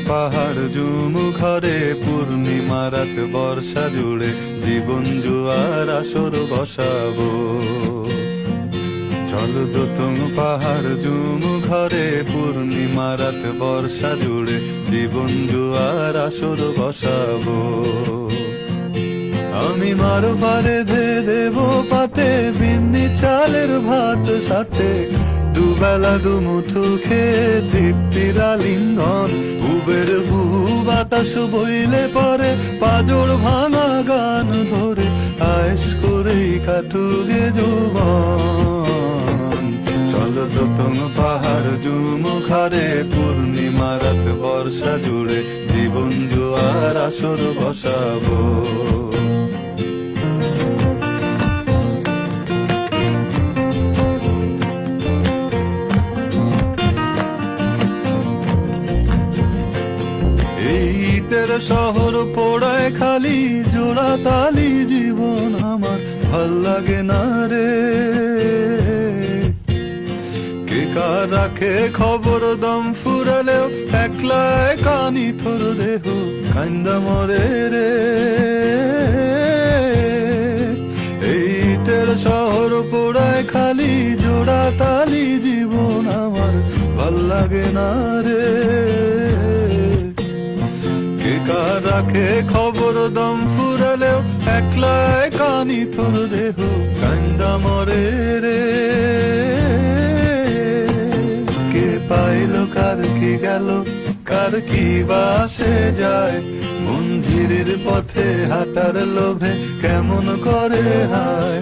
পাহাড় ঝুম ঘরে পূর্ণিমা রাত বর্ষা জুড়ে জীবন জুয়ার আসর বসাবো। চল দোতং পাহাড় ঝুম ঘরে পূর্ণিমা রাত বর্ষা জুড়ে জীবন জুয়ার আসর বসাবো। আমি মারো পারে ধে দেব পাতে বিন্নি চালের ভাত সাথে দুবেলা দুমুঠো খেয়ে তৃপ্তির আলিঙ্গন। উবের বহু বাতাস বইলে পরে পাজর ভাঙা গান ধরে আয়েস করেই কাটুগে যৌবন। চল দোতং পাহাড় ঝুম ঘরে পূর্ণিমা রাত বর্ষা জুড়ে জীবন জুয়ার আসর বসাবো। ইটের শহর পোড়ায় খালি জোড়া তালি জীবন আমার ভাল লাগে না রে। কে কার রাখে খবর দম ফুরালেও একলা কানি থর দেহ কান্দা মরে রে। ইটের শহর পোড়ায় খালি জোড়া তালি জীবন আমার ভাল লাগে না রে। কার রাখে খবর দম ফুরালেও একলাই কানি থর দেহ কান্দা মরে রে। কে পাইল কার কি গেল কার কি বাসে যায় মঞ্জিরের পথে হাঁটার লোভে কেমন করে হায়।